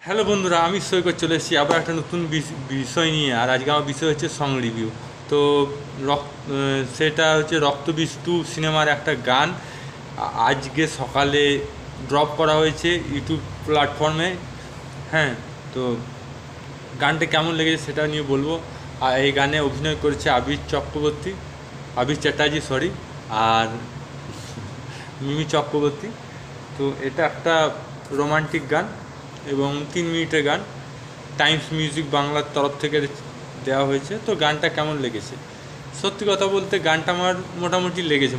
Hello বন্ধুরা, আমি সৈকত চলে এসেছি আবার একটা নতুন বিষয় নিয়ে। আর আজকে আমার বিষয় হচ্ছে সং রিভিউ। তো সেটা হচ্ছে রক্তবীজ 2 সিনেমার একটা গান আজকে সকালে ড্রপ করা হয়েছে ইউটিউব প্ল্যাটফর্মে। হ্যাঁ, তো গানটা কেমন লেগেছে সেটা নিয়ে বলবো। আর এই গানে অভিনয় করেছে আবির চ্যাটার্জি সরি, আর মিমি চক্রবর্তী। তো এটা একটা রোমান্টিক গান এবং 3 মিনিটের গান। টাইমস মিউজিক বাংলার তরফ থেকে দেওয়া হয়েছে। তো গানটা কেমন লেগেছে, সত্যি কথা বলতে গানটা আমার মোটামুটি লেগেছে,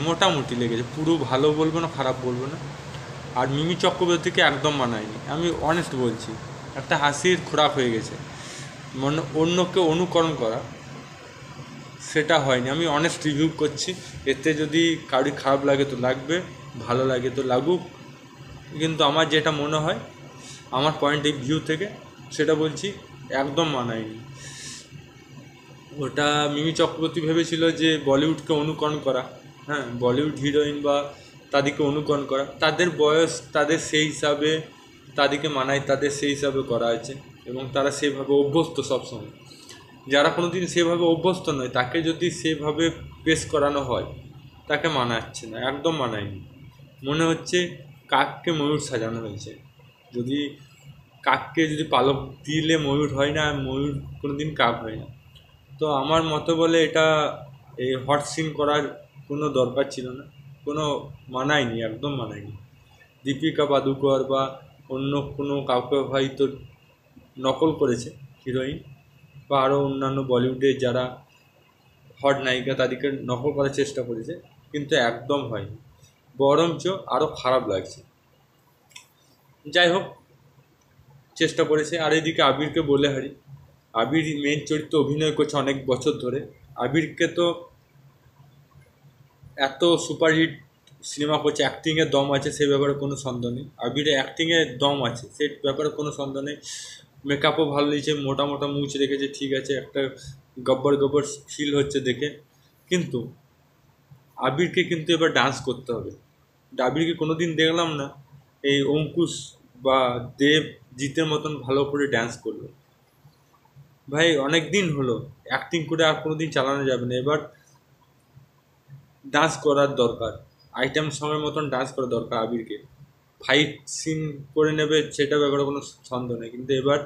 পুরো ভালো বলবো না, খারাপ বলবো না। আর মিমি চক্রবর্তীকে একদম মানায়নি, আমি অনেস্ট বলছি। একটা হাসির খোরাক হয়ে গেছে, অন্যকে অনুকরণ করা সেটা হয়নি। আমি অনেস্ট রিভিউ করছি। এতে যদি কারোর খারাপ লাগে তো লাগবে, ভালো লাগে তো লাগুক, কিন্তু আমার যেটা মনে হয়, আমার পয়েন্ট অফ ভিউ থেকে সেটা বলছি, একদম মানায়নি। ওটা মিমি চক্রবর্তী ভেবেছিল যে বলিউডকে অনুকরণ করা, হ্যাঁ, বলিউড হিরোইন বা তাদেরকে অনুকরণ করা, তাদের বয়স তাদের সেই হিসাবে, তাদেরকে মানায়, তাদের সেই হিসাবে করা হয়েছে এবং তারা সেভাবে অভ্যস্ত সবসময়। যারা কোনো দিন সেভাবে অভ্যস্ত নয় তাকে যদি সেভাবে পেশ করানো হয়, তাকে মানাচ্ছে না, একদম মানায়নি। মনে হচ্ছে কাককে ময়ূর সাজানো হয়েছে। যদি কাককে যদি পালক দিলে ময়ূর হয় না, ময়ূর কোনো দিন কাক হয় না। তো আমার মতে বলে এটা এই হট সিন করার কোনো দরকার ছিল না, কোনো মানায়নি, একদম মানায়নি। দীপিকা পাদুকর বা অন্য কোনো কাউকে হয়তো নকল করেছে হিরোইন, বা আরও অন্যান্য বলিউডের যারা হট নায়িকা তাদেরকে নকল করার চেষ্টা করেছে, কিন্তু একদম হয়নি, বরঞ্চ আরও খারাপ লাগছে। যাই হোক, চেষ্টা করেছে। আর এদিকে আবিরকে বলে হারি, আবির মেন চরিত্র অভিনয় করছে অনেক বছর ধরে। আবিরকে তো এত সুপারহিট সিনেমা করছে, অ্যাক্টিংয়ের দম আছে সে ব্যাপারে কোনো সন্দেহ নেই। আবিরের অ্যাক্টিংয়ের দম আছে সে ব্যাপারে কোনো সন্দেহ নেই। মেকআপও ভালো দিয়েছে, মোটা মোটা মুছ রেখেছে, ঠিক আছে, একটা গব্বর গব্বর ফিল হচ্ছে দেখে। কিন্তু আবিরকে কিন্তু এবার ডান্স করতে হবে। আবিরকে কোনো দিন দেখলাম না এই অঙ্কুশ বা দেব জিতের মতন ভালো করে ডান্স করলো। ভাই অনেক দিন হলো অ্যাক্টিং করে, আর কোনো দিন চালানো যাবে না। এবার ডান্স করার দরকার, আইটেম সঙ্গের মতন ডান্স করা দরকার আবিরকে। ফাইট সিন করে নেবে সেটা ব্যাপারে কোনো সন্দেহ নেই, কিন্তু এবার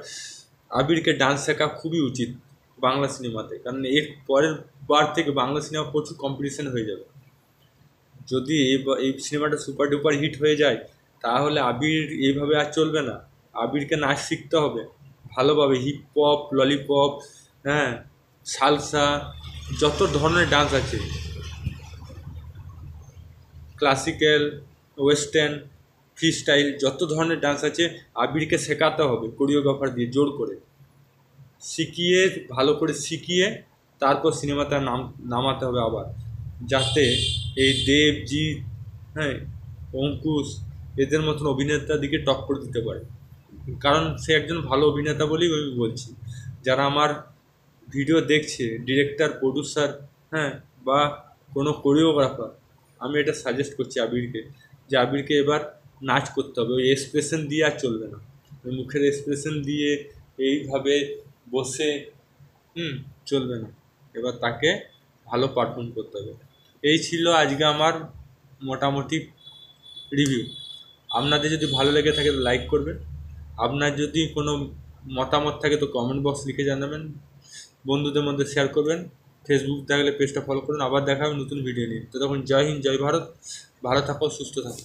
আবিরকে ডান্স শেখা খুবই উচিত বাংলা সিনেমাতে। কারণ এর পরের বার থেকে বাংলা সিনেমা প্রচুর কম্পিটিশন হয়ে যাবে। যদি এই সিনেমাটা সুপার ডুপার হিট হয়ে যায়, তাহলে আবির এইভাবে আর চলবে না। আবিরকে নাচ শিখতে হবে ভালোভাবে, হিপ হপ, ললিপপ, হ্যাঁ, সালসা, যত ধরনের ডান্স আছে, ক্লাসিক্যাল, ওয়েস্টার্ন, ফ্রি স্টাইল, যত ধরনের ডান্স আছে আবিরকে শেখাতে হবে কোরিওগ্রাফার দিয়ে জোর করে শিখিয়ে, ভালো করে শিখিয়ে তারপর সিনেমাতে নামাতে হবে আবার, যাতে এই দেবজিৎ, হ্যাঁ, অঙ্কুশ, এদের মতন অভিনেতার দিকে টক্কর দিতে পারে। কারণ সে একজন ভালো অভিনেতা বলেই আমি বলছি। যারা আমার ভিডিও দেখছে, ডিরেক্টর, প্রডিউসার, হ্যাঁ, বা কোনো কোরিওগ্রাফার, আমি এটা সাজেস্ট করছি আবিরকে, যে আবিরকে এবার নাচ করতে হবে। ওই এক্সপ্রেশন দিয়ে আর চলবে না, ওই মুখের এক্সপ্রেশন দিয়ে এইভাবে বসে চলবে না। এবার তাকে ভালো পারফর্ম করতে হবে। এই ছিল আজকে আমার মোটামুটি রিভিউ। আপনাদের যদি ভালো লেগে থাকে তো লাইক করবেন। আপনার যদি কোনো মতামত থাকে তো কমেন্ট বক্স লিখে জানাবেন। বন্ধুদের মধ্যে শেয়ার করবেন। ফেসবুক থাকলে পেজটা ফলো করুন। আবার দেখা হবে নতুন ভিডিও নিয়ে। তো তখন জয় হিন্দ, জয় ভারত। ভালো থাকো, সুস্থ থাকো।